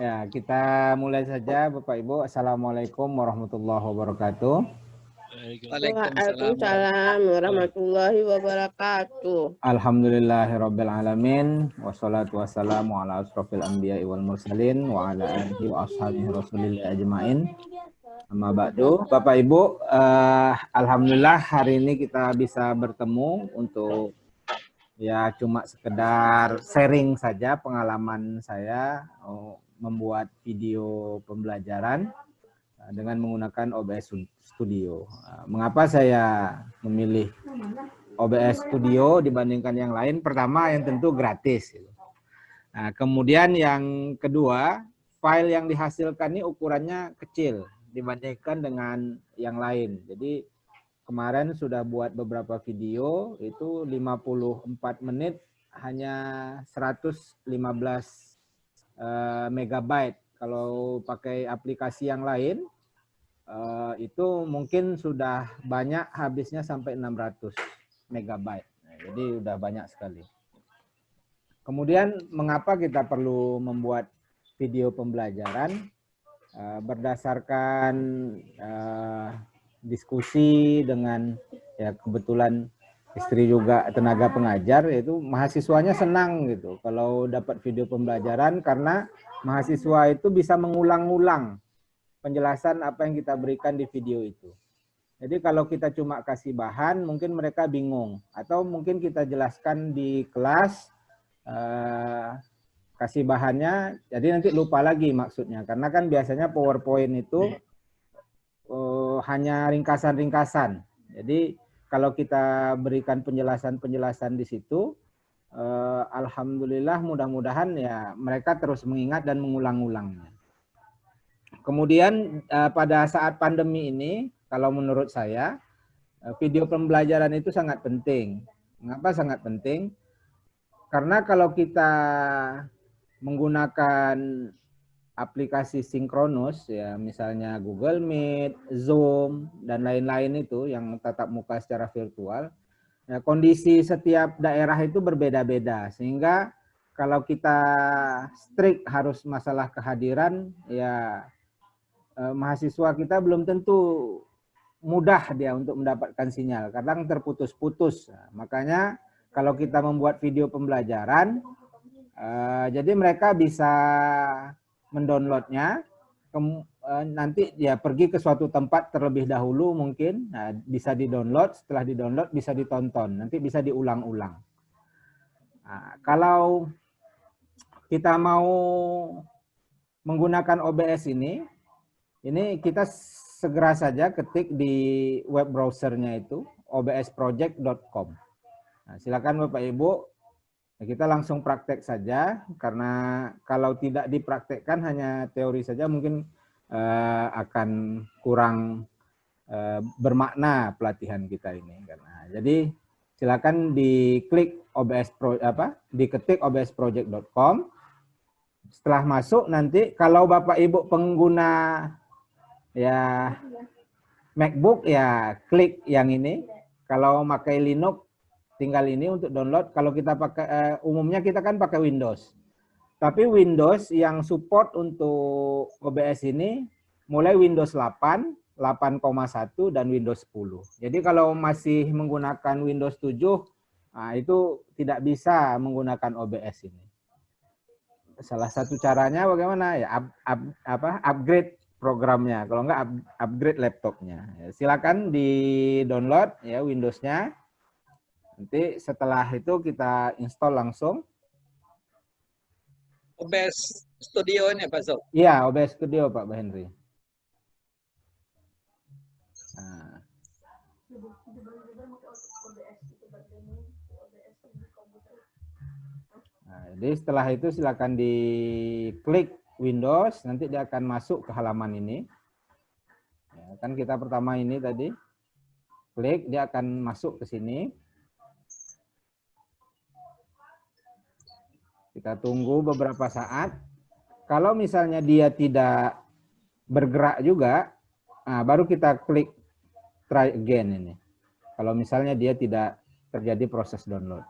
Ya, kita mulai saja Bapak Ibu. Assalamualaikum warahmatullahi wabarakatuh. Waalaikumsalam Waalaikumsalam warahmatullahi wabarakatuh. Alhamdulillahirabbil alamin wassalatu wassalamu ala asrofil anbiya'i wal mursalin wa ala alihi wa ashabihi rasulillah ajmain. Amma ba'du. Bapak Ibu, alhamdulillah hari ini kita bisa bertemu untuk ya cuma sekedar sharing saja pengalaman saya membuat video pembelajaran dengan menggunakan OBS Studio. Mengapa saya memilih OBS Studio dibandingkan yang lain? Pertama, yang tentu gratis. Nah, kemudian yang kedua, file yang dihasilkan ini ukurannya kecil dibandingkan dengan yang lain. Jadi kemarin sudah buat beberapa video, itu 54 menit hanya 115 megabyte. Kalau pakai aplikasi yang lain, itu mungkin sudah banyak habisnya sampai 600 megabyte. Nah, jadi udah banyak sekali. Kemudian mengapa kita perlu membuat video pembelajaran? Berdasarkan diskusi dengan ya kebetulan istri juga tenaga pengajar, yaitu mahasiswanya senang gitu kalau dapat video pembelajaran karena mahasiswa itu bisa mengulang-ulang penjelasan apa yang kita berikan di video itu. Jadi kalau kita cuma kasih bahan mungkin mereka bingung, atau mungkin kita jelaskan di kelas kasih bahannya, jadi nanti lupa lagi maksudnya. Karena kan biasanya PowerPoint itu hanya ringkasan-ringkasan. Jadi kalau kita berikan penjelasan-penjelasan di situ, alhamdulillah mudah-mudahan ya mereka terus mengingat dan mengulang-ulangnya. Kemudian pada saat pandemi ini, kalau menurut saya, video pembelajaran itu sangat penting. Mengapa sangat penting? Karena kalau kita menggunakan aplikasi sinkronus, ya misalnya Google Meet, Zoom, dan lain-lain itu yang tatap muka secara virtual, ya, kondisi setiap daerah itu berbeda-beda. Sehingga kalau kita strict harus masalah kehadiran, ya mahasiswa kita belum tentu mudah dia untuk mendapatkan sinyal. Kadang terputus-putus. Makanya kalau kita membuat video pembelajaran, jadi mereka bisa mendownloadnya, nanti ya pergi ke suatu tempat terlebih dahulu mungkin, nah, bisa didownload, setelah didownload bisa ditonton, nanti bisa diulang-ulang. Nah, kalau kita mau menggunakan OBS ini kita segera saja ketik di web browsernya itu obsproject.com. Nah, silakan Bapak Ibu. Kita langsung praktek saja, karena kalau tidak dipraktekkan hanya teori saja mungkin akan kurang bermakna pelatihan kita ini. Jadi silakan diklik diketik obsproject.com. Setelah masuk nanti kalau Bapak Ibu pengguna ya MacBook ya klik yang ini. Kalau pakai Linux tinggal ini untuk download. Kalau kita pakai umumnya kita kan pakai Windows. Tapi Windows yang support untuk OBS ini mulai Windows 8, 8,1 dan Windows 10. Jadi kalau masih menggunakan Windows 7, nah itu tidak bisa menggunakan OBS ini. Salah satu caranya bagaimana ya upgrade programnya. Kalau enggak upgrade laptopnya. Ya, silakan di-download ya Windows-nya. Nanti setelah itu kita install langsung. OBS Studio ini Pak Zul? Iya, OBS Studio Pak Henry. Nah. Nah, jadi setelah itu silakan diklik Windows, nanti dia akan masuk ke halaman ini. Ya, kan kita pertama ini tadi. Klik, dia akan masuk ke sini. Kita tunggu beberapa saat. Kalau misalnya dia tidak bergerak juga, nah baru kita klik try again ini. Kalau misalnya dia tidak terjadi proses download.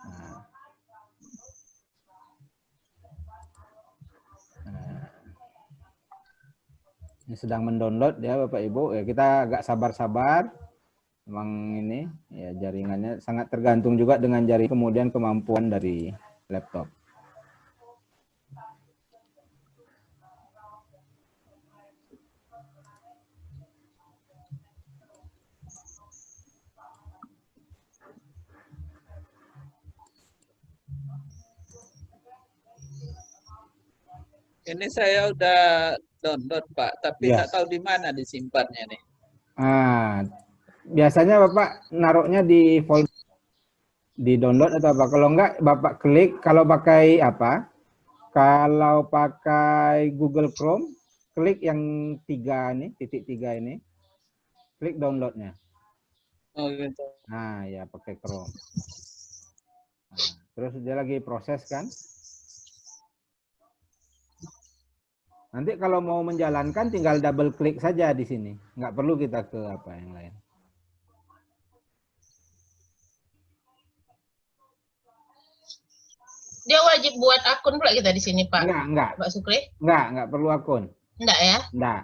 Nah, Ini sedang mendownload ya Bapak Ibu. Ya kita agak sabar-sabar. Memang ini ya jaringannya sangat tergantung juga dengan jaring kemudian kemampuan dari laptop. Ini saya udah download Pak, tapi Ya. nggak tahu di mana disimpannya nih. Biasanya Bapak naruhnya di folder di download atau apa? Kalau enggak Bapak klik, kalau pakai apa? Kalau pakai Google Chrome, klik yang titik tiga ini, klik downloadnya. Oh gitu. Nah ya pakai Chrome. Nah, terus dia lagi proses kan? Nanti kalau mau menjalankan tinggal double klik saja di sini. Nggak perlu kita ke apa yang lain. Dia wajib buat akun pula kita di sini, Pak. Enggak. Pak Sukri? Enggak perlu akun. Enggak ya? Enggak.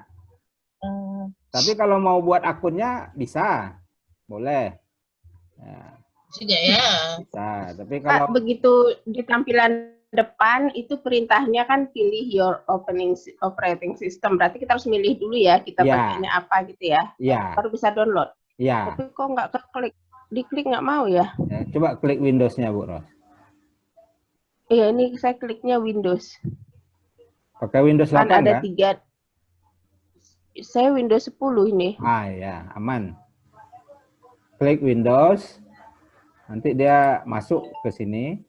Tapi kalau mau buat akunnya bisa. Boleh. Ya. Juga ya. Bisa. Tapi kalau Pak, begitu di tampilan depan itu perintahnya kan pilih your operating system. Berarti kita harus milih dulu ya kita Ya. pakainya apa gitu ya. ya, Baru bisa download. ya. Tapi kok nggak keklik? Diklik nggak mau ya? Ya, coba klik Windows-nya Bu Ros. Iya, ini saya kliknya Windows. Pakai Windows 8 Kan ada kan? 3. Saya Windows 10 ini. Ya, aman. Klik Windows. Nanti dia masuk ke sini.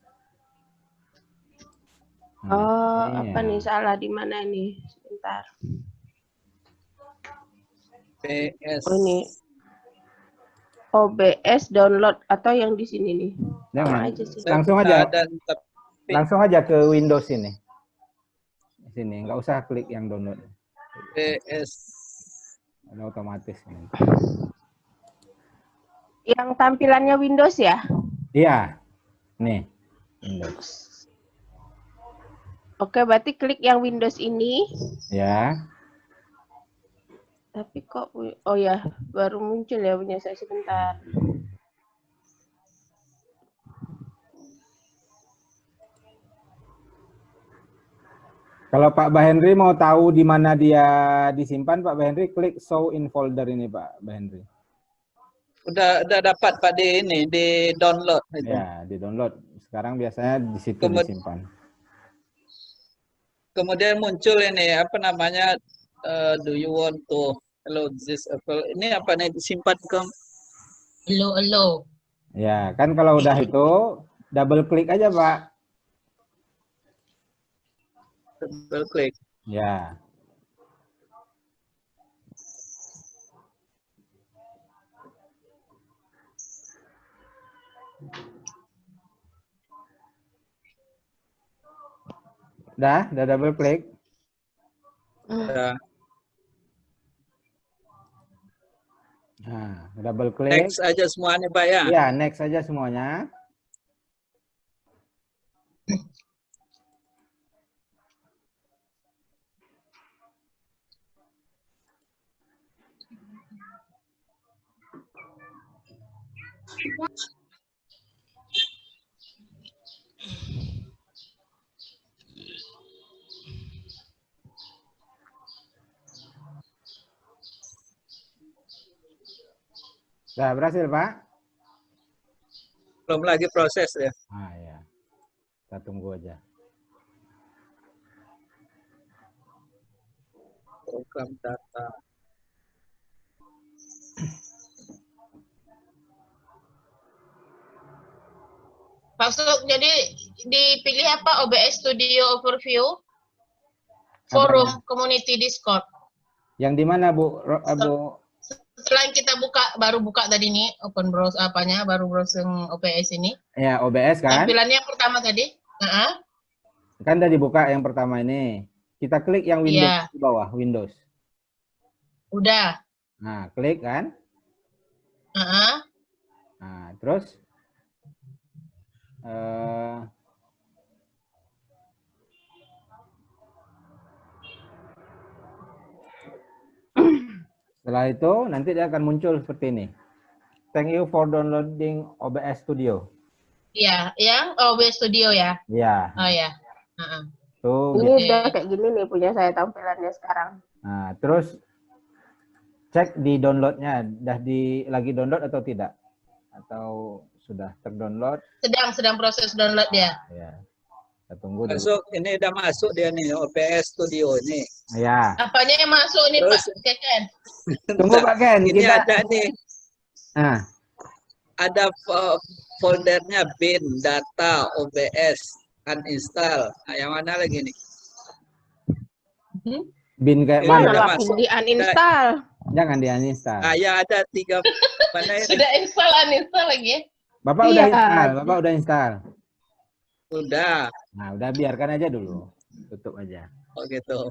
Oh, ini apa ya. nih salah di mana ini? Sebentar. PS. Oh, ini OBS download atau yang di sini nih. Jangan. Aja sih. Langsung aja. Tapi Langsung aja ke Windows ini. Di sini, nggak usah klik yang download. PS. Ada otomatis. Yang tampilannya Windows ya? Iya. Nih. Windows. Oke, berarti klik yang Windows ini. Ya. Tapi kok, oh ya, baru muncul ya punya saya sebentar. Kalau Pak Bahendri mau tahu di mana dia disimpan, Pak Bahendri klik show in folder ini, Pak Bahendri. Udah dapat Pak di ini, di download itu. Ya, di download. Sekarang biasanya di situ disimpan. Kemudian muncul ini apa namanya? Do you want to hello this Apple? Ini apa nih disimpan ke? Hello. Ya, kan kalau udah itu double klik aja, Pak. Double klik. Ya. Udah double klik. Ya. Nah, double klik. Next aja semuanya Pak ya. Ya, next aja semuanya. Udah berhasil, Pak? Belum lagi proses ya. Ya. Kita tunggu aja. Program data. Masuk, jadi dipilih apa? OBS Studio Overview, Forum, Community Discord. Yang di mana, Bu? Setelah kita baru buka tadi nih, open browse baru browsing OBS ini. Ya, OBS kan? Tampilannya yang pertama tadi. Kan udah dibuka yang pertama ini. Kita klik yang Windows di bawah, Windows. Udah. Nah, klik kan? Nah, terus Setelah itu nanti dia akan muncul seperti ini. Thank you for downloading OBS Studio. Iya, yang OBS Studio ya. Ya, Oh ya. Heeh. tuh. Ini Gitu. udah kayak gini nih punya saya tampilannya sekarang. Nah, terus cek di downloadnya, lagi download atau tidak? Atau sudah terdownload? Sedang proses download dia. Ya, kita tunggu dulu. Masuk, ini udah masuk dia nih, OBS Studio ini. Ya, Apanya yang masuk nih Terus- Pak Keken? tunggu Pak Ken. Ini Kita, ada nih, nah, ada foldernya bin, data, OBS, uninstall. Nah, yang mana lagi nih? bin kayak Ini mana? udah Malah masuk. di uninstall. Jangan di uninstall. Ah, ya ada 3 mana ini? Sudah install uninstall lagi ya? Bapak udah Iya. install, Bapak udah install. Udah. Nah, udah biarkan aja dulu. Tutup aja. Oh gitu.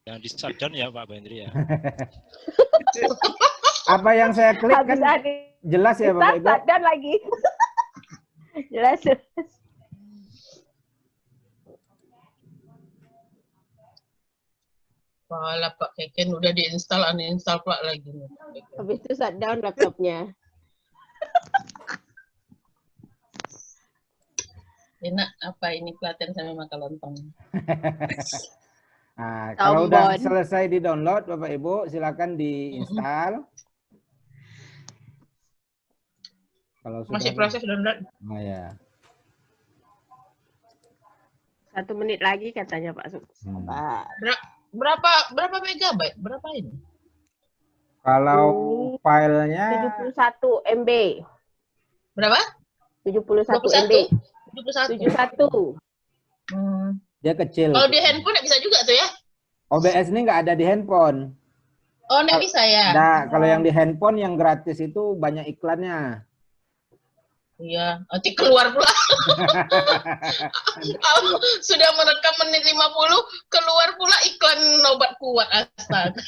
Yang di shutdown ya Pak Hendri ya. Apa yang saya klik Habis kan jelas ya Bapak Ibu? dan lagi. Jelas. Walah Pak Keken udah diinstal uninstall pula lagi. Habis itu shutdown laptopnya. Enak apa ini pelatihan sama makan lontong. Nah, kalau udah Tombol. selesai di download Bapak Ibu silakan diinstal. Kalau sudah Masih proses download. Oh ya. 1 menit lagi katanya Pak Hmm. Pak. Berapa megabyte? Berapa ini? Kalau filenya 71 MB. Berapa? 71 MB. 71. 71. dia kecil. Kalau di handphone nggak bisa juga tuh ya? OBS ini nggak ada di handphone. Oh, nggak bisa ya? Nah, kalau yang di handphone yang gratis itu banyak iklannya. Iya, nanti keluar pula. Kalau sudah merekam menit 50, keluar pula iklan obat kuat. Astaga.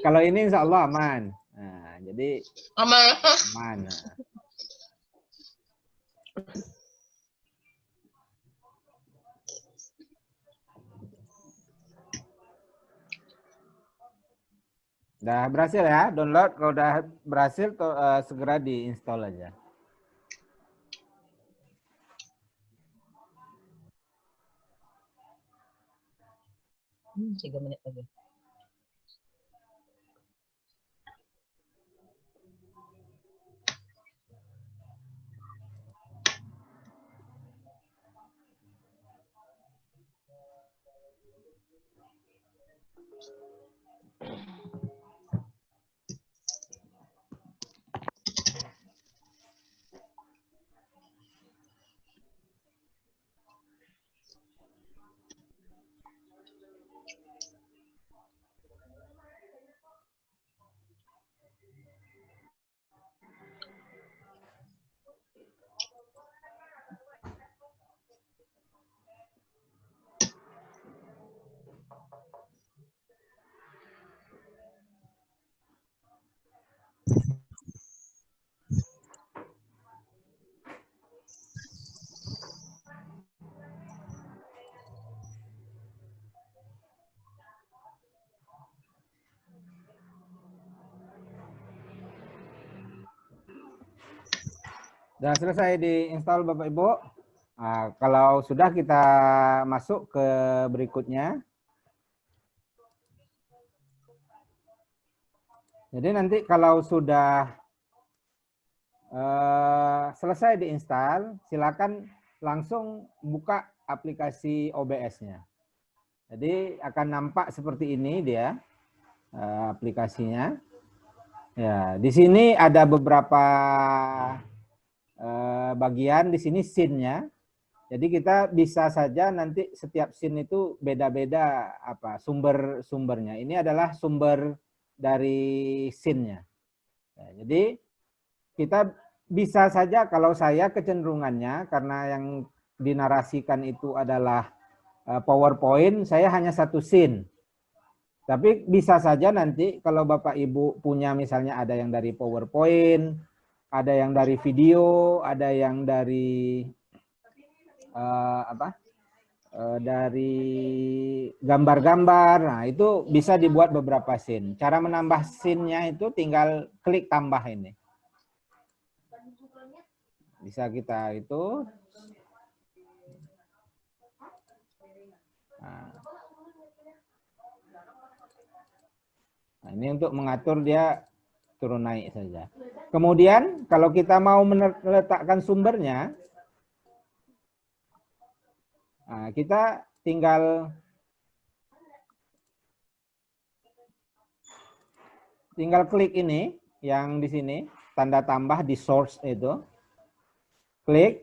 Kalau ini insya Allah aman. Nah, jadi Aman. aman. Nah. Udah berhasil ya download. Kalau udah berhasil tuh, segera diinstal aja. 3 menit lagi. Sudah selesai diinstal Bapak Ibu. Nah, kalau sudah kita masuk ke berikutnya. Jadi nanti kalau sudah selesai diinstal, silakan langsung buka aplikasi OBS-nya. Jadi akan nampak seperti ini dia aplikasinya. Ya, di sini ada beberapa bagian, di sini scene-nya. Jadi kita bisa saja nanti setiap scene itu beda-beda apa sumbernya. Ini adalah sumber dari scene-nya. Ya, jadi kita bisa saja, kalau saya kecenderungannya karena yang dinarasikan itu adalah PowerPoint, saya hanya satu scene. Tapi bisa saja nanti kalau Bapak Ibu punya misalnya ada yang dari PowerPoint, ada yang dari video, ada yang dari dari gambar-gambar. Nah, itu bisa dibuat beberapa scene. Cara menambah scene-nya itu tinggal klik tambah ini. Bisa kita itu. Nah, ini untuk mengatur dia turun naik saja. Kemudian kalau kita mau meletakkan sumbernya, nah, kita tinggal klik ini yang di sini tanda tambah di source itu. Klik.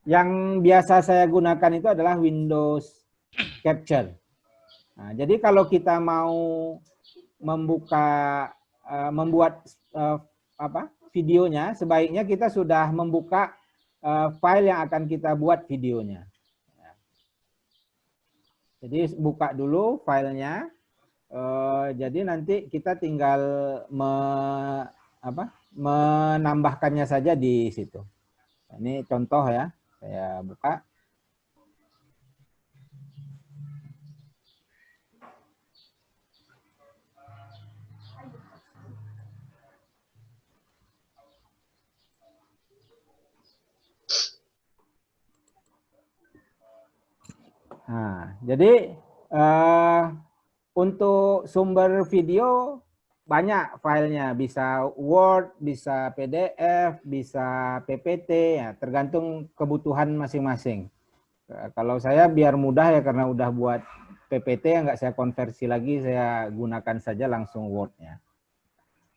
Yang biasa saya gunakan itu adalah Windows Capture. Nah, jadi kalau kita mau membuat videonya, sebaiknya kita sudah membuka file yang akan kita buat videonya. Jadi buka dulu filenya. Jadi nanti kita tinggal menambahkannya saja di situ. Ini contoh ya, saya buka. Nah, jadi untuk sumber video banyak filenya, bisa Word, bisa PDF, bisa PPT, ya, tergantung kebutuhan masing-masing. Kalau saya biar mudah ya karena udah buat PPT nggak saya konversi lagi, saya gunakan saja langsung Word-nya.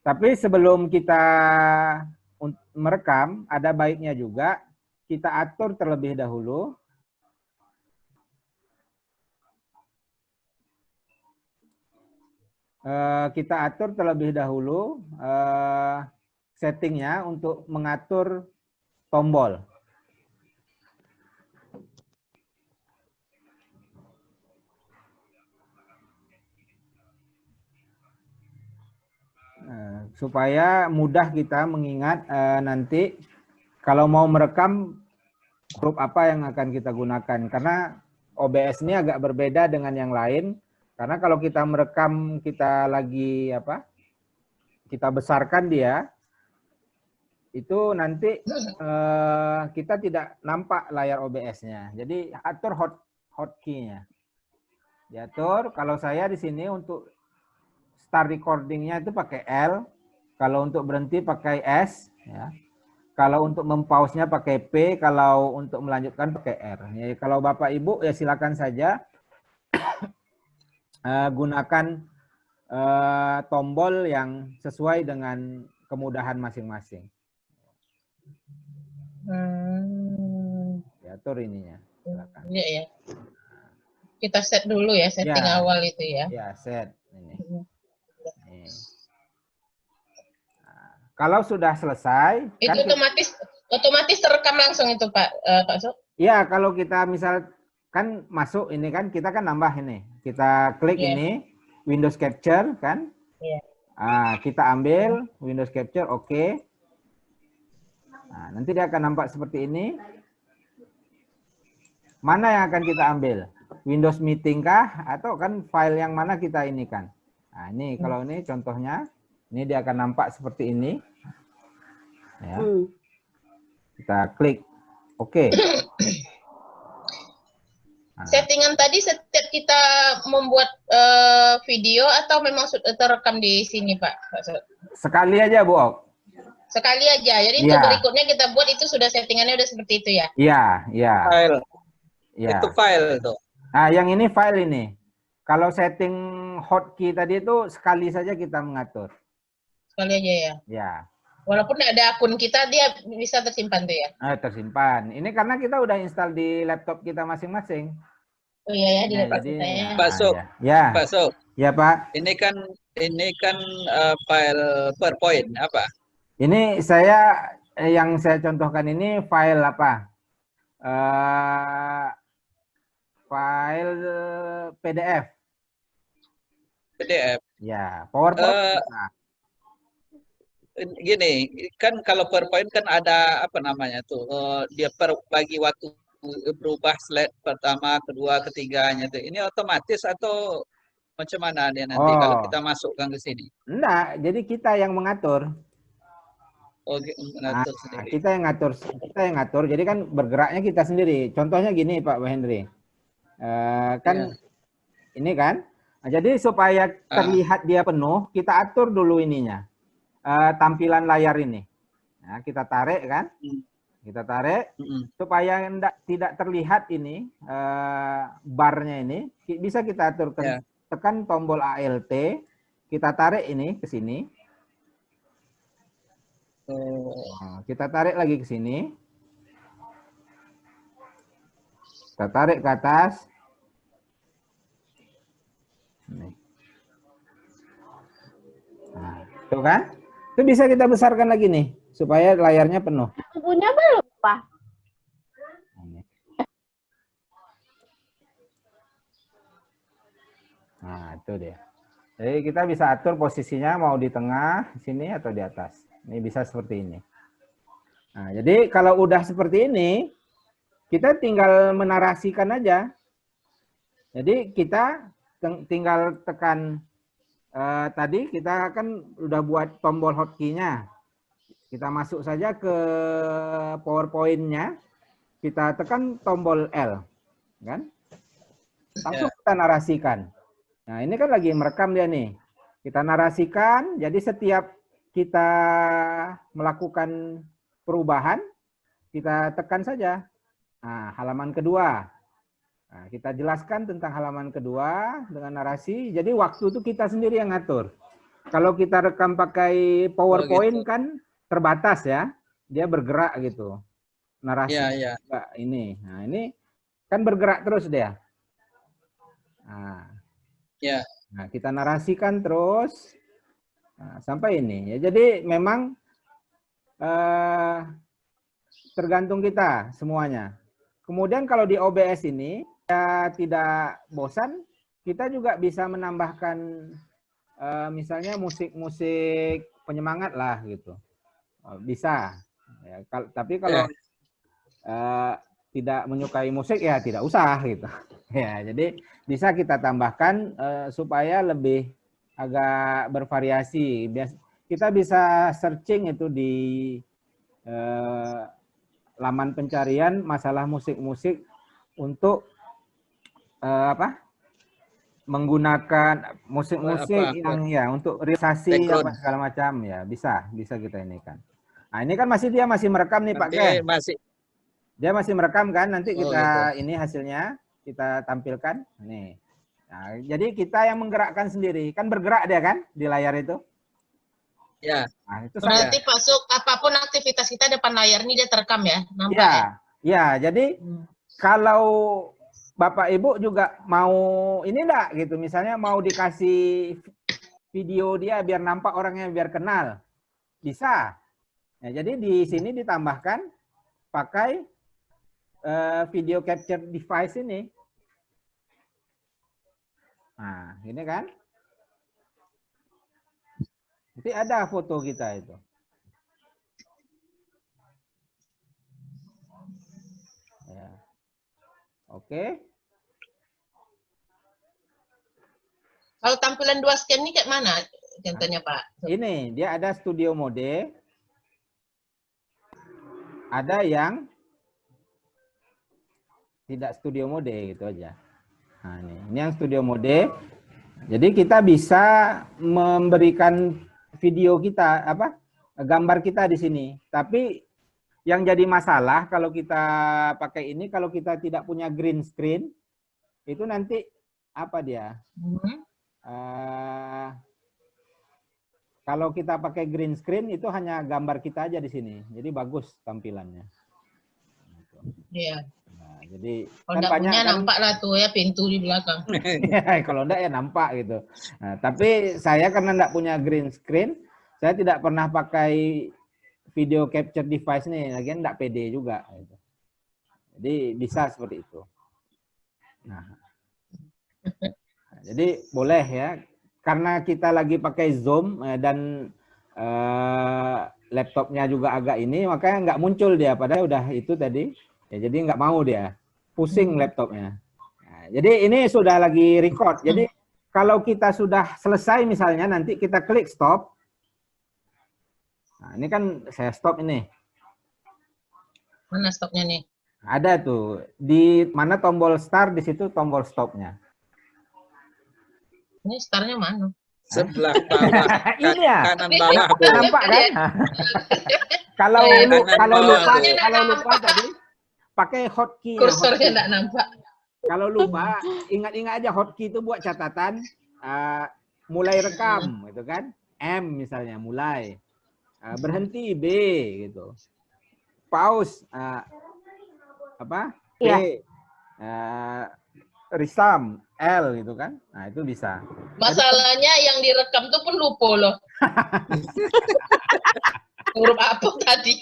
Tapi sebelum kita merekam, ada baiknya juga kita atur terlebih dahulu. Kita atur terlebih dahulu settingnya untuk mengatur tombol. Supaya mudah kita mengingat nanti kalau mau merekam huruf apa yang akan kita gunakan. Karena OBS ini agak berbeda dengan yang lain. Karena kalau kita merekam, kita lagi kita besarkan dia, itu nanti kita tidak nampak layar OBS-nya. Jadi atur hotkey-nya. Diatur. Kalau saya di sini untuk start recording-nya itu pakai L, kalau untuk berhenti pakai S, ya. Kalau untuk mempause-nya pakai P, kalau untuk melanjutkan pakai R. Ya, kalau Bapak Ibu ya silakan saja. Gunakan tombol yang sesuai dengan kemudahan masing-masing. Diatur ininya. Silakan. Iya ya. Kita set dulu ya setting awal itu ya. Ya, set ini. Nih. Nah, kalau sudah selesai, itu kan otomatis terekam langsung itu Pak Su? Iya, kalau kita misal kan masuk ini kan kita kan nambah ini. Kita klik ini Windows Capture kan? Kita ambil Windows Capture, oke. Nah, nanti dia akan nampak seperti ini. Mana yang akan kita ambil? Windows Meeting kah? Atau kan file yang mana kita ini kan? Nah, ini kalau ini contohnya, ini dia akan nampak seperti ini. Ya. Kita klik oke. Settingan tadi setiap kita membuat video atau memang sudah terekam di sini Pak? Sekali aja Bu Ok. Sekali aja. Jadi untuk berikutnya kita buat itu sudah settingannya udah seperti itu ya? Iya, iya. File. Ya. Itu file tuh. Nah, yang ini file ini. Kalau setting hotkey tadi itu sekali saja kita mengatur. Sekali aja ya? Ya. Walaupun ada akun kita, dia bisa tersimpan tuh ya? Tersimpan. Ini karena kita udah install di laptop kita masing-masing. Oh iya ya, di laptop kita ya. Pak Su. Ya. Pak Su. Ya Pak. Ini kan file PowerPoint apa? Ini yang saya contohkan ini file apa? File PDF. PDF. Ya, PowerPoint. Gini, kan kalau PowerPoint kan ada apa namanya tuh, dia bagi waktu berubah slide pertama, kedua, ketiganya tuh. Ini otomatis atau macam mana dia nanti kalau Oh, kita masukkan ke sini? enggak. Jadi kita yang mengatur. Oh, Nah, mengatur sendiri. kita yang ngatur. Jadi kan bergeraknya kita sendiri. Contohnya gini Pak Henry. Kan Iya. ini kan. Nah, jadi supaya Ah, terlihat dia penuh, kita atur dulu ininya. Tampilan layar ini. Nah, kita tarik kan? mm, Kita tarik mm, supaya tidak terlihat ini barnya ini bisa kita aturkan. ya. Tekan tombol ALT, kita tarik ini ke sini. Oh, Nah, kita tarik lagi ke sini. Kita tarik ke atas. Nih. Nah, tuh kan? Itu bisa kita besarkan lagi nih supaya layarnya penuh. Tubuhnya belum, Pak. Nah, itu dia. Jadi kita bisa atur posisinya mau di tengah, sini atau di atas. Ini bisa seperti ini. Nah, jadi kalau udah seperti ini, kita tinggal menarasikan aja. Jadi kita tinggal tekan tadi kita kan udah buat tombol hotkey-nya. Kita masuk saja ke PowerPoint-nya. Kita tekan tombol L, kan? Langsung kita narasikan. Nah, ini kan lagi merekam dia nih. Kita narasikan, jadi setiap kita melakukan perubahan, kita tekan saja. Nah, halaman kedua. Nah, kita jelaskan tentang halaman kedua dengan narasi. Jadi waktu itu kita sendiri yang ngatur. Kalau kita rekam pakai PowerPoint kan terbatas ya. Dia bergerak gitu. Narasi juga ini. Nah, ini kan bergerak terus dia. Nah, nah kita narasikan terus sampai ini. Ya, jadi memang tergantung kita semuanya. Kemudian kalau di OBS ini ya tidak bosan, kita juga bisa menambahkan misalnya musik-musik penyemangat lah gitu. Bisa. Ya, tapi kalau tidak menyukai musik ya tidak usah gitu. Ya, jadi bisa kita tambahkan supaya lebih agak bervariasi. Kita bisa searching itu di laman pencarian masalah musik-musik untuk menggunakan musik-musik yang ya untuk realisasi apa segala macam ya bisa kita ini kan. Nah, ini kan dia masih merekam nih Pak Ken. Dia masih merekam kan, nanti kita ini hasilnya kita tampilkan. Nih. Nah, jadi kita yang menggerakkan sendiri, kan bergerak dia kan di layar itu. Ya. Nah, itu berarti masuk apapun aktivitas kita depan layar ini dia terekam ya, nampak ya? Ya, jadi kalau Bapak Ibu juga mau ini enggak gitu, misalnya mau dikasih video dia biar nampak orangnya biar kenal, bisa. Ya, jadi di sini ditambahkan pakai video capture device ini. Nah, ini kan. Jadi ada foto kita itu. Ya. Oke. Kalau tampilan 2 scan ini kayak mana contohnya Pak? Ini, dia ada studio mode. Ada yang tidak studio mode gitu aja. Nah, ini yang studio mode. Jadi kita bisa memberikan video kita gambar kita di sini. Tapi yang jadi masalah kalau kita pakai ini, kalau kita tidak punya green screen, itu nanti apa dia? Kalau kita pakai green screen itu hanya gambar kita aja di sini. Jadi bagus tampilannya. Iya. Nah, jadi kalau kan banyak kan, nampak lah tuh ya pintu di belakang. Kalau enggak ya nampak gitu. Nah, tapi saya karena enggak punya green screen, saya tidak pernah pakai video capture device nih, lagian enggak pede juga. Gitu. Jadi bisa seperti itu. Nah, jadi boleh ya, karena kita lagi pakai Zoom dan laptopnya juga agak ini, makanya nggak muncul dia. Padahal udah itu tadi Ya, jadi nggak mau dia, pusing laptopnya. Nah, jadi ini sudah lagi record. Jadi kalau kita sudah selesai misalnya, nanti kita klik stop. Nah, ini kan saya stop ini. Mana stopnya nih? Ada tuh di mana tombol start, di situ tombol stopnya. Ini startnya mana? Sebelah bawah, Ini ya. kanan bawah, Bu. Nampak kan? Kalau Kanan bawah, Bu. kalau lupa tadi pakai hotkey. Kursornya nggak nampak. Kalau lupa, ingat-ingat aja hotkey itu buat catatan. Mulai rekam, gitu kan? M misalnya, mulai. Berhenti B, gitu. Pause, apa? B. Iya. Resum, L, gitu kan? Nah, itu bisa. Masalahnya yang direkam tuh pun lupa loh. Huruf apa tadi?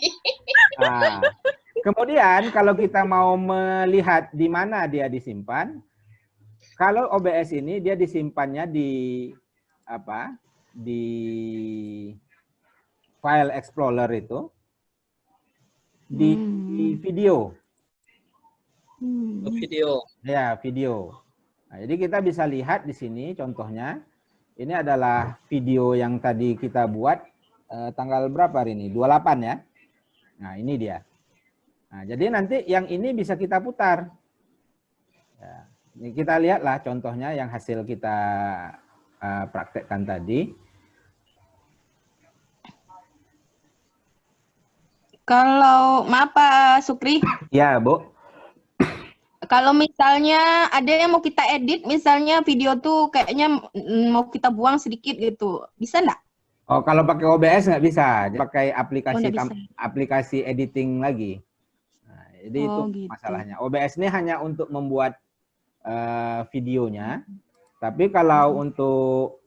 Nah, kemudian kalau kita mau melihat di mana dia disimpan, kalau OBS ini dia disimpannya di apa? Di file explorer itu di video. Video. Ya, video. Nah, jadi kita bisa lihat di sini contohnya. Ini adalah video yang tadi kita buat tanggal berapa hari ini? 28 ya. Nah, ini dia. Nah, jadi nanti yang ini bisa kita putar. Ya, ini kita lihatlah contohnya yang hasil kita praktekkan tadi. Kalau maaf Pak Sukri, Ya, Bu. kalau misalnya ada yang mau kita edit, misalnya video tuh kayaknya mau kita buang sedikit gitu, bisa nggak? Oh, kalau pakai OBS nggak bisa. Pakai aplikasi nggak bisa. aplikasi editing lagi. Nah, jadi itu gitu. masalahnya. OBS ini hanya untuk membuat videonya. Tapi kalau untuk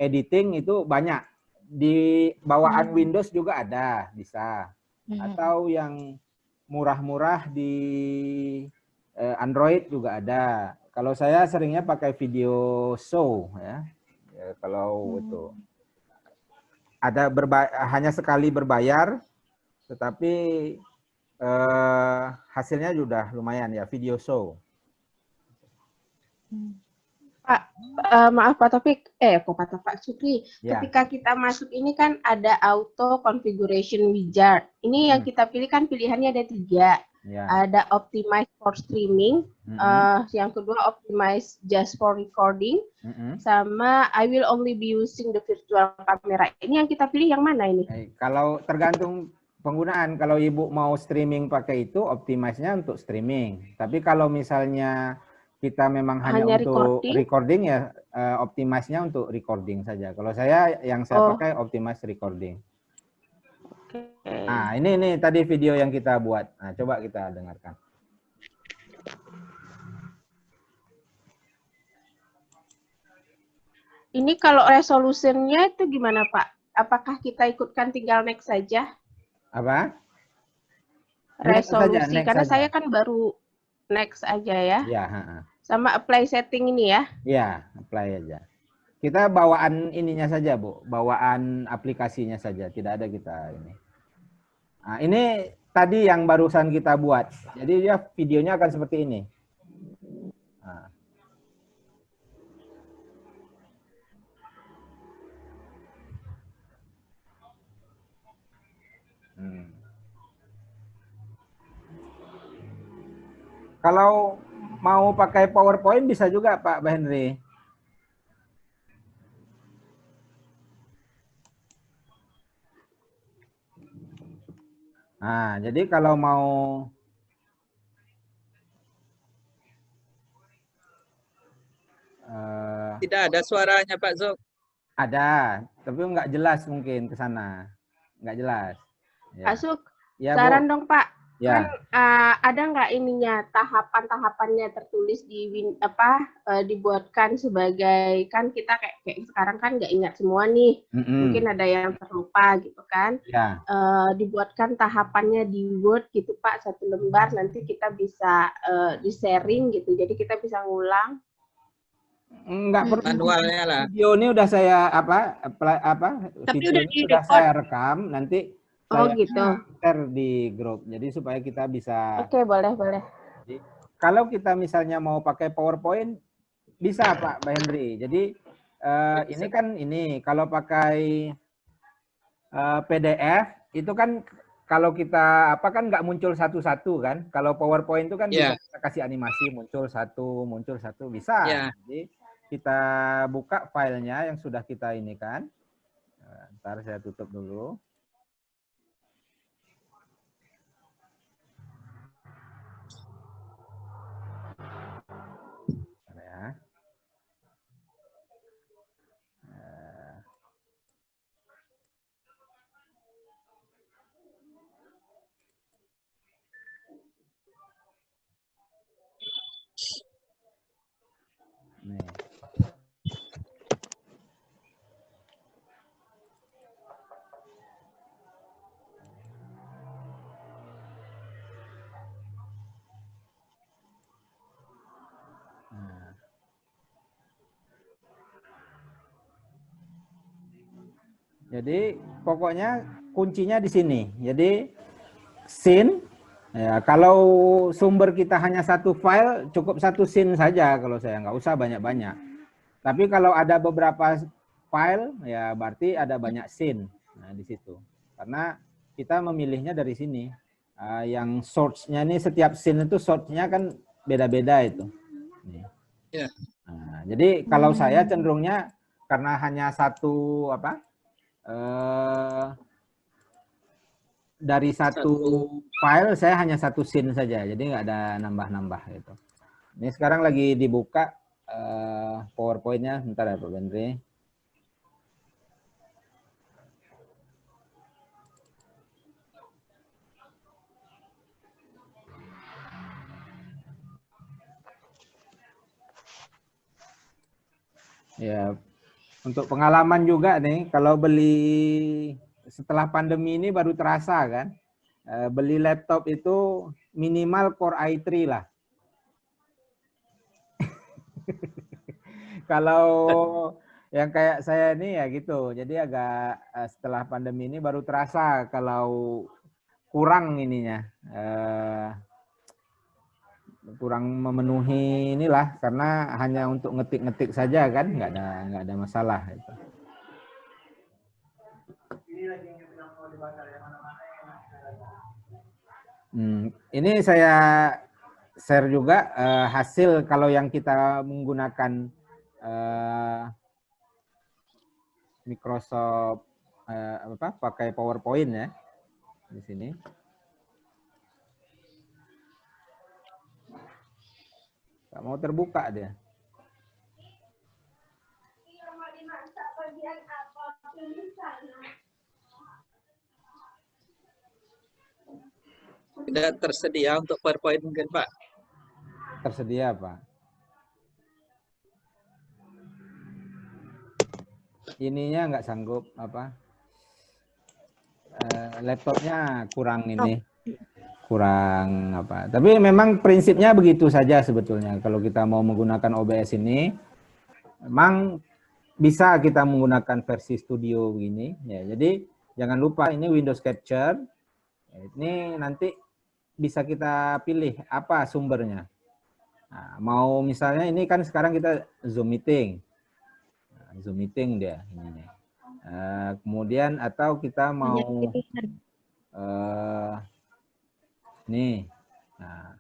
editing itu banyak. Di bawaan Windows juga ada, bisa. Atau yang murah-murah di Android juga ada. Kalau saya seringnya pakai video show ya. Ya, kalau itu ada hanya sekali berbayar, tetapi hasilnya sudah lumayan ya, video show. Pak, maaf Pak Taufik, kok kata Pak Sukri, Ya. ketika kita masuk ini kan ada auto configuration wizard. Ini yang kita pilih kan pilihannya ada 3. Ya. Ada optimize for streaming, yang kedua optimize just for recording, sama I will only be using the virtual camera. Ini yang kita pilih yang mana ini? Kalau tergantung penggunaan, kalau Ibu mau streaming pakai itu, optimize-nya untuk streaming. Tapi kalau misalnya kita memang hanya untuk recording ya, optimize-nya untuk recording saja. Kalau saya yang saya pakai optimize recording. Nah, ini tadi video yang kita buat. Nah, coba kita dengarkan. Ini kalau resolusinya itu gimana Pak? Apakah kita ikutkan tinggal next saja? Apa? Resolusi, next karena saja. saya kan baru next aja ya. Ya, Sama apply setting ini ya. Ya, apply aja. Kita bawaan ininya saja, Bu. Bawaan aplikasinya saja, tidak ada kita ini. Nah, ini tadi yang barusan kita buat. Jadi dia videonya akan seperti ini. Nah. Kalau mau pakai PowerPoint bisa juga, Pak Henry. Nah, jadi kalau mau Tidak ada suaranya Pak Zuk. ada, tapi nggak jelas mungkin ke sana. Nggak jelas. Ya. Pak Suk, Ya, saran Bu. dong Pak. Ya. Kan ada nggak ininya tahapan-tahapannya tertulis di dibuatkan sebagai, kan kita kayak sekarang kan nggak ingat semua nih, mungkin ada yang terlupa gitu kan. Ya. Dibuatkan tahapannya di Word gitu Pak, 1 lembar, nanti kita bisa di sharing gitu, jadi kita bisa ngulang. Enggak perlu Manualnya lah. video ini udah saya Tapi video udah ini di sudah record. saya rekam, nanti Oh saya gitu. share di grup. Jadi supaya kita bisa. Oke, boleh, boleh. Jadi, kalau kita misalnya mau pakai PowerPoint, bisa Pak Henry. Jadi ini kan kalau pakai PDF itu kan kalau kita kan nggak muncul satu-satu kan. Kalau PowerPoint itu kan bisa kita kasih animasi muncul satu bisa. Jadi kita buka filenya yang sudah kita ini kan. Ntar saya tutup dulu. Ya. Nih. Nah. Jadi pokoknya kuncinya di sini. Jadi scene, ya, kalau sumber kita hanya satu file, cukup satu scene saja kalau saya, nggak usah banyak-banyak. Tapi kalau ada beberapa file, ya berarti ada banyak scene. Nah, di situ. Karena kita memilihnya dari sini. Yang source-nya ini, setiap scene itu source-nya kan beda-beda itu. Nah, jadi kalau saya cenderungnya karena hanya satu dari satu file saya hanya satu scene saja, jadi nggak ada nambah-nambah gitu. Ini sekarang lagi dibuka PowerPoint-nya, bentar ya Pak Bendri. Ya, untuk pengalaman juga nih, kalau beli setelah pandemi ini baru terasa kan, beli laptop itu minimal Core i3 lah. Kalau yang kayak saya ini ya gitu, jadi agak setelah pandemi ini baru terasa kalau kurang ininya, kurang memenuhi inilah, karena hanya untuk ngetik-ngetik saja kan, nggak ada masalah gitu. Ini saya share juga hasil kalau yang kita menggunakan Microsoft pakai PowerPoint ya di sini. Nggak mau terbuka dia. Tidak tersedia untuk PowerPoint mungkin Pak. Tersedia Pak. Ininya nggak sanggup laptopnya kurang ini. Kurang tapi memang prinsipnya begitu saja sebetulnya. Kalau kita mau menggunakan OBS ini memang bisa kita menggunakan versi studio begini ya. Jadi jangan lupa ini Windows Capture. Ini nanti bisa kita pilih apa sumbernya. Nah, mau misalnya ini kan sekarang kita Zoom meeting. Nah, Zoom meeting dia ini. Kemudian atau kita mau nih. Nah.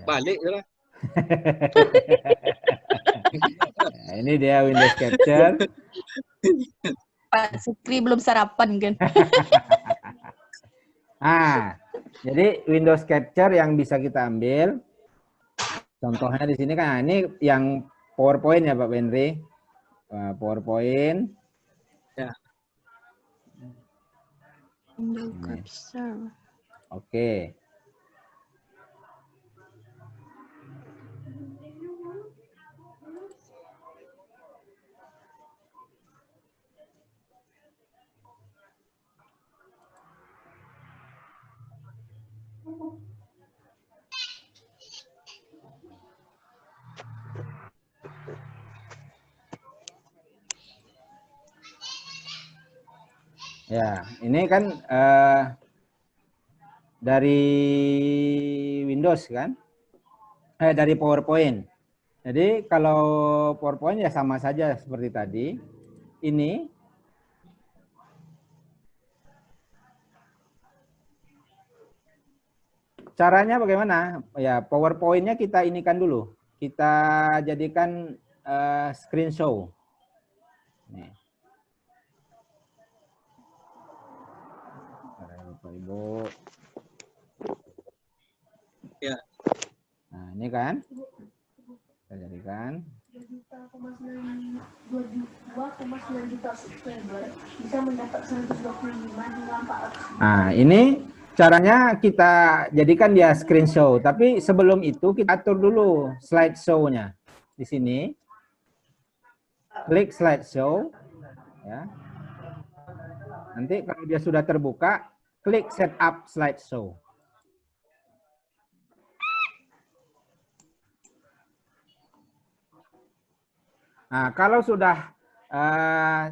Balik lah. Nah, ini dia Windows Capture. Pak Sukri belum sarapan kan? Nah, jadi Windows Capture yang bisa kita ambil. Contohnya di sini kan, ini yang PowerPoint ya Pak Henry. PowerPoint. Ya. Oke. Ya, ini kan dari Windows kan, dari PowerPoint. Jadi kalau PowerPoint ya sama saja seperti tadi. Ini caranya bagaimana? Ya, PowerPoint-nya kita inikan dulu. Kita jadikan screen show. Nih. Bapak Ibu. Ya. Nah, ini kan. Kita jadikan. 2,9 juta subscriber bisa mendapat 125 hingga 400. Nah, ini caranya kita jadikan dia screen show. Tapi sebelum itu kita atur dulu slideshow-nya. Di sini. Klik slideshow. Ya. Nanti kalau dia sudah terbuka, klik setup slideshow. Nah, kalau sudah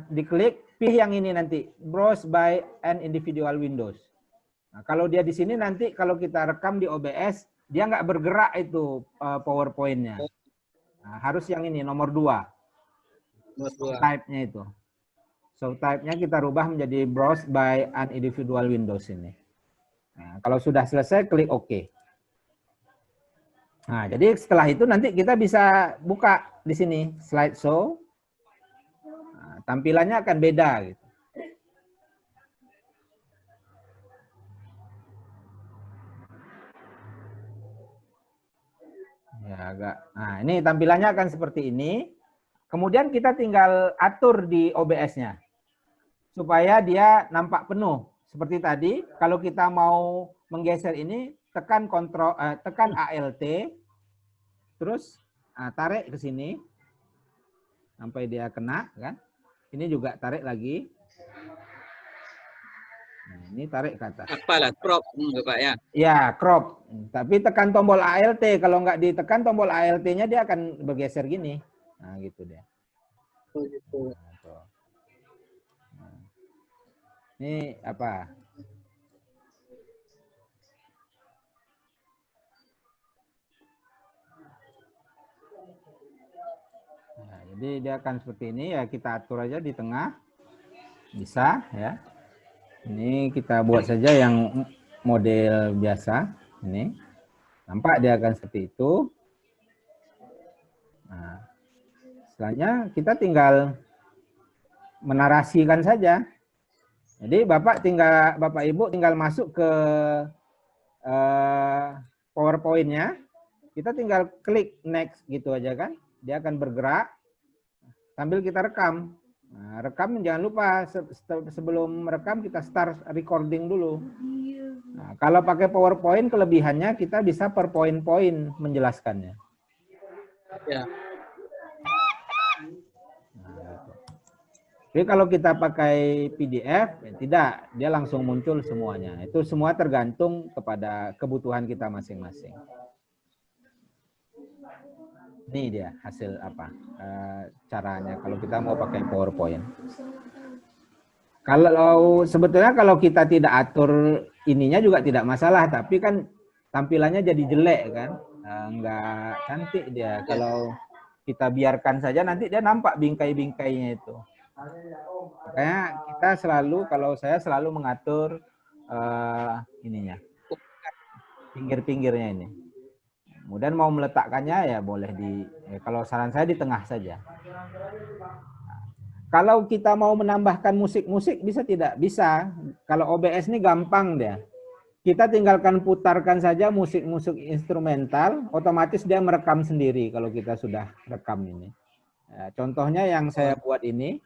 diklik, pilih yang ini nanti, browse by an individual windows. Nah, kalau dia di sini nanti kalau kita rekam di OBS, dia nggak bergerak itu PowerPoint-nya. Nah, harus yang ini, nomor 2. Type-nya itu. So, type-nya kita rubah menjadi browse by an individual windows ini. Nah, kalau sudah selesai, klik OK. Nah, jadi setelah itu nanti kita bisa buka di sini slideshow. Nah, tampilannya akan beda gitu. Ya, agak. Nah, ini tampilannya akan seperti ini. Kemudian kita tinggal atur di OBS-nya supaya dia nampak penuh. Seperti tadi, kalau kita mau menggeser ini, tekan Alt, terus tarik ke sini sampai dia kena, kan? Ini juga tarik lagi. Nah, ini tarik ke atas. Apalah crop, Bapak ya. Ya, crop. Tapi tekan tombol Alt. Kalau nggak ditekan tombol Alt-nya dia akan bergeser gini. Nah, gitu dia. Oh, gitu. Nah, ini apa? Nah, jadi dia akan seperti ini ya, kita atur aja di tengah. Bisa ya. Ini kita buat saja yang model biasa. Ini. Nampak dia akan seperti itu. Nah, setelahnya kita tinggal menarasikan saja. Jadi Bapak Ibu tinggal masuk ke PowerPoint-nya. Kita tinggal klik next gitu aja kan. Dia akan bergerak sambil kita rekam. Nah, rekam jangan lupa sebelum rekam kita start recording dulu. Nah, kalau pakai PowerPoint kelebihannya kita bisa per poin-poin menjelaskannya. Ya. Nah, gitu. Tapi kalau kita pakai PDF, ya tidak, dia langsung muncul semuanya. Itu semua tergantung kepada kebutuhan kita masing-masing. Ini dia hasil apa caranya kalau kita mau pakai PowerPoint. Kalau sebetulnya kalau kita tidak atur ininya juga tidak masalah, tapi kan tampilannya jadi jelek kan, nggak cantik dia. Kalau kita biarkan saja nanti dia nampak bingkai-bingkainya itu. Makanya kita selalu, kalau saya selalu mengatur ininya, pinggir-pinggirnya ini. Kemudian mau meletakkannya ya boleh kalau saran saya di tengah saja. Kalau kita mau menambahkan musik-musik bisa tidak? Bisa. Kalau OBS ini gampang dia. Kita tinggalkan putarkan saja musik-musik instrumental, otomatis dia merekam sendiri kalau kita sudah rekam ini. Ya, contohnya yang saya buat ini.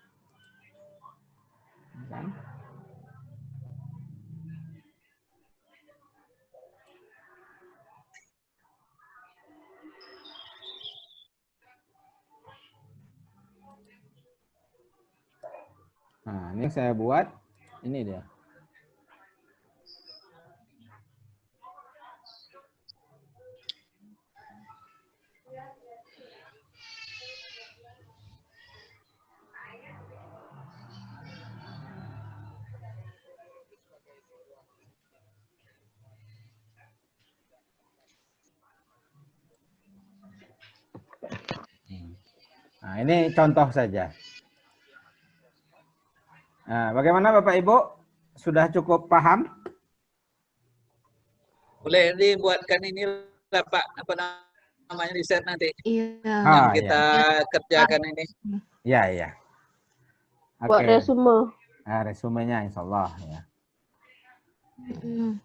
Nah, ini saya buat, ini dia. Nah, ini contoh saja. Nah, bagaimana Bapak Ibu? Sudah cukup paham? Boleh dibuatkan ini lah Pak, apa namanya di share nanti Iya. yang Ah, kita kerjakan ini. ya, ya. Buat Oke. resume. Nah, resumenya insya Allah ya. Mm.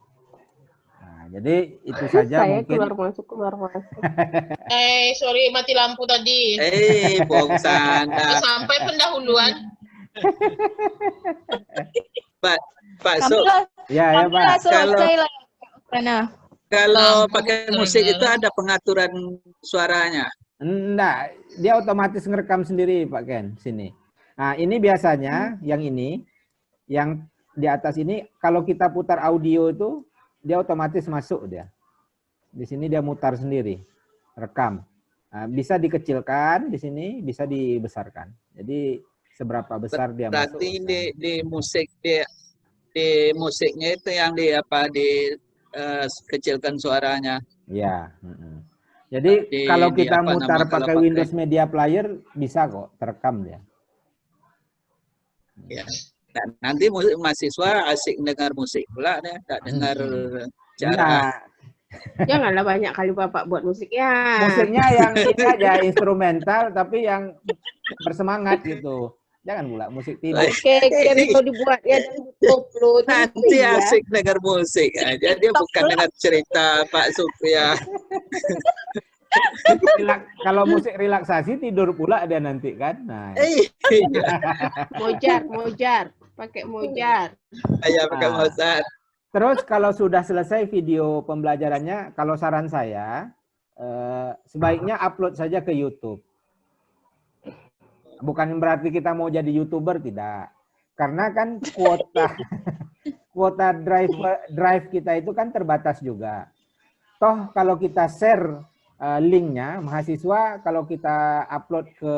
Nah, jadi itu saja Saya mungkin. keluar masuk. Sorry mati lampu tadi. Bohong sana. Sampai pendahuluan. Pak Su, Ya, Pak. Selesai lah. Karena kalau Lampu pakai gara-gara. musik itu ada pengaturan suaranya. Enggak, dia otomatis ngerekam sendiri Pak Ken, sini. Nah, ini biasanya yang ini, yang di atas ini, kalau kita putar audio itu, dia otomatis masuk dia. Di sini dia mutar sendiri, rekam. Nah, bisa dikecilkan di sini, bisa dibesarkan. Jadi seberapa besar dia masuk. Berarti di musik di musiknya itu yang kecilkan suaranya. Ya. Jadi kalau kita mutar pakai Windows Media Player bisa kok terekam dia. Ya. Dan nanti mahasiswa asik dengar musik pula deh, tak dengar cara. Nah, Janganlah banyak kali Bapak buat musiknya. musiknya yang ini aja instrumental tapi yang bersemangat gitu. Jangan pula musik tidur. Oke, kalau dibuat ya dan upload. Nanti asik dengar musik aja, dia bukan dengar cerita Pak Supriya. Kalau musik relaksasi tidur pula dia nanti kan. Nah, Mojar, pakai mojar. Ya pakai Mozart. terus kalau sudah selesai video pembelajarannya, kalau saran saya sebaiknya upload saja ke YouTube. Bukan berarti kita mau jadi YouTuber, tidak. Karena kan kuota drive kita itu kan terbatas juga. Toh kalau kita share linknya, mahasiswa kalau kita upload ke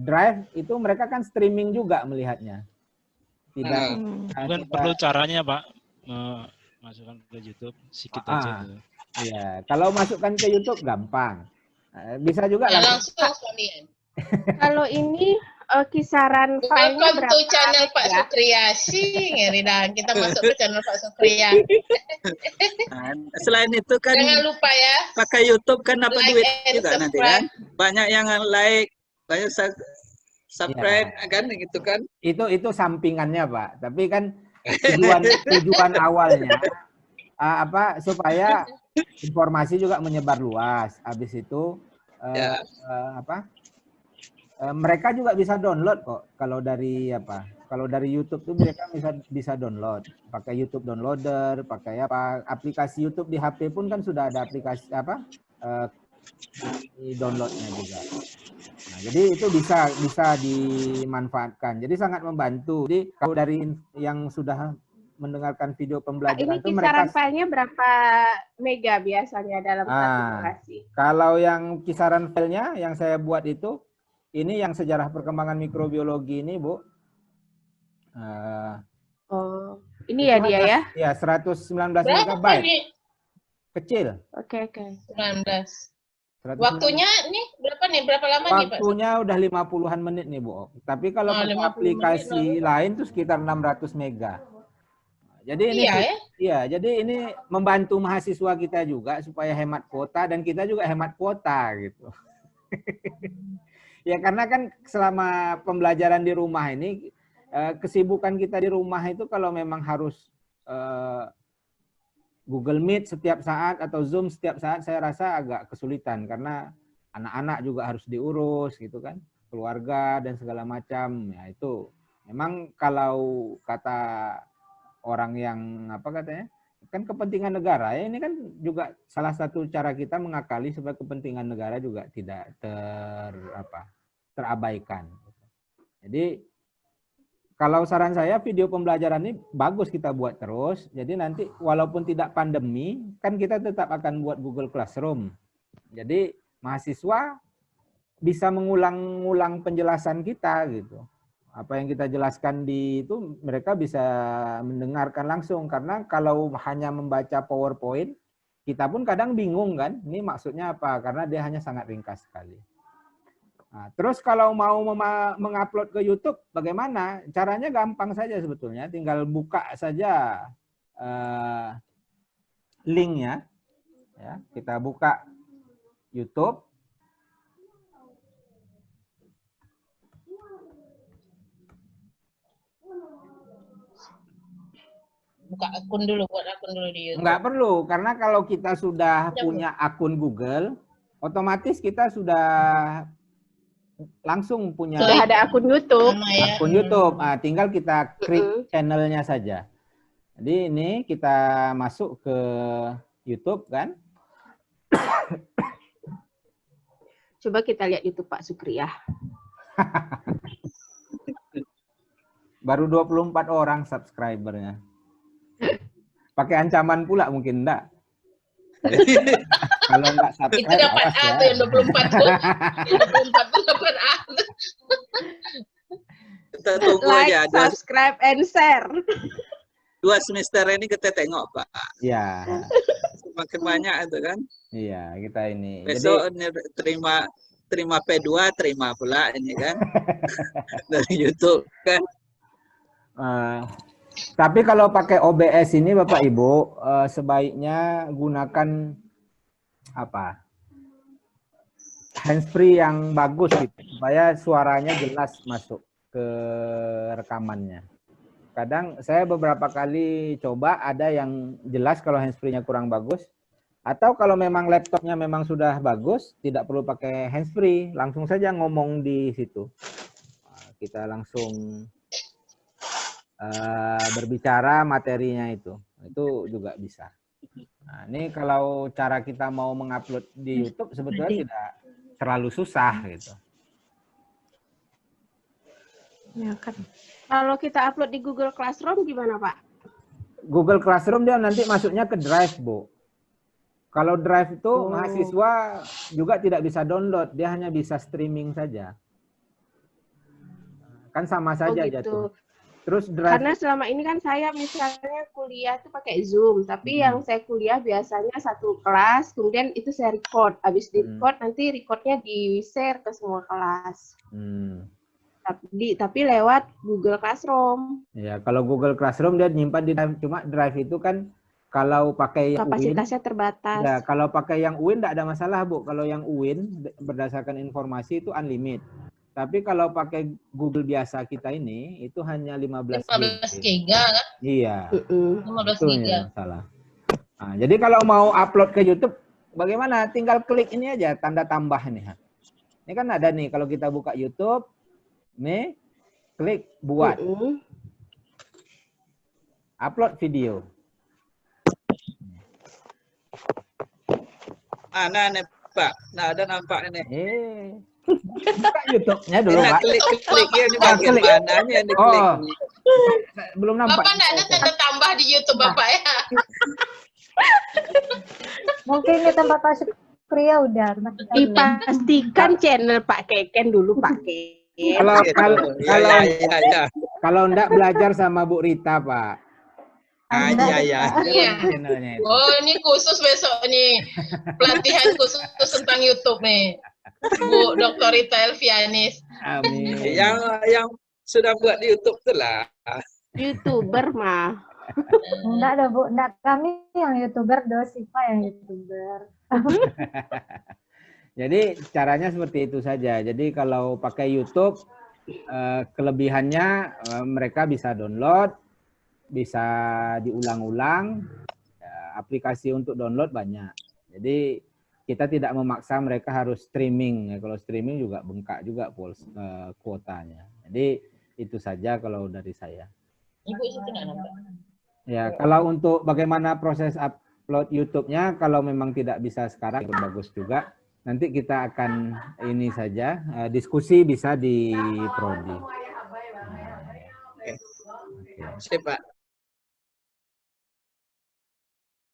drive itu mereka kan streaming juga melihatnya. Tidak. Bukan perlu caranya Pak, masukkan ke YouTube sedikit aja. Iya, kalau masukkan ke YouTube gampang. Bisa juga Langsung sekalian. Kalau ini kisaran filenya Welcome berapa? to channel Pak ya? Sukriya. Ngeri dah. Kita masuk ke channel Pak Sukriya. Nah, selain itu kan Jangan lupa ya. pakai YouTube kan dapat Like duit and juga nanti subscribe. kan. Banyak yang like, banyak subscribe kan gitu kan. itu sampingannya Pak. Tapi kan tujuan awalnya supaya informasi juga menyebar luas. Habis itu mereka juga bisa download kok. Kalau dari YouTube tuh mereka bisa download. Pakai YouTube downloader, pakai aplikasi YouTube di HP pun kan sudah ada aplikasi di downloadnya juga. Nah, jadi itu bisa dimanfaatkan. Jadi sangat membantu. Jadi kalau dari yang sudah mendengarkan video pembelajaran Ini itu kisaran mereka filenya berapa mega biasanya dalam satu durasi? Kalau yang kisaran filenya yang saya buat itu, ini yang sejarah perkembangan mikrobiologi ini, Bu. Ini ya dia ya? Iya, 119 Berapa MB. ini? Kecil. Oke. 19. 119. Waktunya nih berapa nih? Berapa lama nih Pak? Waktunya udah 50-an menit nih, Bu. Tapi kalau pakai 50 aplikasi menit lain tuh sekitar 600 mega. Jadi ini jadi ini membantu mahasiswa kita juga supaya hemat kuota dan kita juga hemat kuota gitu. Ya karena kan selama pembelajaran di rumah ini kesibukan kita di rumah itu kalau memang harus Google Meet setiap saat atau Zoom setiap saat saya rasa agak kesulitan karena anak-anak juga harus diurus gitu kan, keluarga dan segala macam. Ya itu memang kalau kata orang yang kan kepentingan negara ya, ini kan juga salah satu cara kita mengakali supaya kepentingan negara juga tidak terabaikan. Jadi kalau saran saya video pembelajaran ini bagus kita buat terus. Jadi nanti walaupun tidak pandemi kan kita tetap akan buat Google Classroom. Jadi mahasiswa bisa mengulang-ulang penjelasan kita gitu. Apa yang kita jelaskan itu mereka bisa mendengarkan langsung karena kalau hanya membaca PowerPoint kita pun kadang bingung kan, ini maksudnya apa? Karena dia hanya sangat ringkas sekali. Nah, terus kalau mau mengupload ke YouTube, bagaimana? Caranya gampang saja sebetulnya, tinggal buka saja linknya. Ya, kita buka YouTube. Buka akun dulu, buat akun dulu di YouTube. Enggak perlu, karena kalau kita sudah punya akun Google, otomatis kita sudah langsung punya Sudah ada akun YouTube. akun YouTube. Nah, tinggal kita klik channelnya saja. Jadi ini kita masuk ke YouTube kan. Coba kita lihat YouTube Pak Sukriyah. Baru 24 orang subscribernya. Pakai ancaman pula mungkin enggak. Kalau enggak Itu subscribe, dapat awas A ya. tuh yang 24 tuh. 24 tuh dapat A. Kita tunggu Like, aja. subscribe, and share. 2 semester ini kita tengok, Pak. Iya, Semakin banyak itu kan. iya kita ini. Besok ini terima P2, terima pula ini kan. Dari YouTube kan. Tapi kalau pakai OBS ini Bapak Ibu, sebaiknya gunakan apa? Handsfree yang bagus gitu, supaya suaranya jelas masuk ke rekamannya. Kadang saya beberapa kali coba, ada yang jelas kalau handsfree-nya kurang bagus. Atau kalau memang laptopnya memang sudah bagus, tidak perlu pakai handsfree, langsung saja ngomong di situ. Kita langsung berbicara materinya itu juga bisa. Nah, ini kalau cara kita mau mengupload di YouTube sebetulnya tidak terlalu susah gitu. Ya kan. Kalau kita upload di Google Classroom gimana Pak? Google Classroom dia nanti masuknya ke Drive, Bu. Kalau Drive itu mahasiswa juga tidak bisa download, dia hanya bisa streaming saja. Kan sama saja gitu. jatuh. Terus Drive. Karena selama ini kan saya misalnya kuliah itu pakai Zoom, tapi yang saya kuliah biasanya satu kelas, kemudian itu saya record. Habis di record, nanti recordnya di-share ke semua kelas. Tapi lewat Google Classroom. Ya, kalau Google Classroom dia nyimpan di Drive, cuma Drive itu kan kalau pakai yang kapasitasnya UIN, terbatas. ya, kalau pakai yang UIN tidak ada masalah, Bu. Kalau yang UIN berdasarkan informasi itu unlimited. Tapi kalau pakai Google biasa kita ini itu hanya 15 giga kan? Iya. 15 itu giga. masalah. Nah, jadi kalau mau upload ke YouTube bagaimana? Tinggal klik ini aja tanda tambah nih. Ini kan ada nih kalau kita buka YouTube, nih klik buat. Upload video. Nah, nih Pak. Nah, ada nampak ini. Buka YouTube-nya dulu, Pak. Klik-kliknya ini bagian mananya yang diklik. Oh, belum nampak. Bapak enggak ada tanda tambah di YouTube Bapak ya? Mungkin di tempat Pak Sukriyah udah. Dipastikan channel Pak Keken dulu, Pak Keken. Kalau enggak belajar sama Bu Rita, Pak. Iya. Oh, ini khusus besok nih. Pelatihan khusus tentang YouTube nih. Bu Dr. Rita Elvianis. Amin. Yang sudah buat di YouTube tuh lah. YouTuber mah. Enggak ada Bu, enggak, kami yang YouTuber, Dosipa yang YouTuber. Jadi caranya seperti itu saja. Jadi kalau pakai YouTube, kelebihannya mereka bisa download, bisa diulang-ulang, aplikasi untuk download banyak. Jadi kita tidak memaksa mereka harus streaming. Kalau streaming juga bengkak juga kuotanya. Jadi itu saja kalau dari saya. Ibu itu tidak nampak. Ya, kalau untuk bagaimana proses upload YouTube-nya, kalau memang tidak bisa sekarang, bagus juga. Nanti kita akan ini saja, diskusi bisa di Prodi. Oke. Siap, Pak.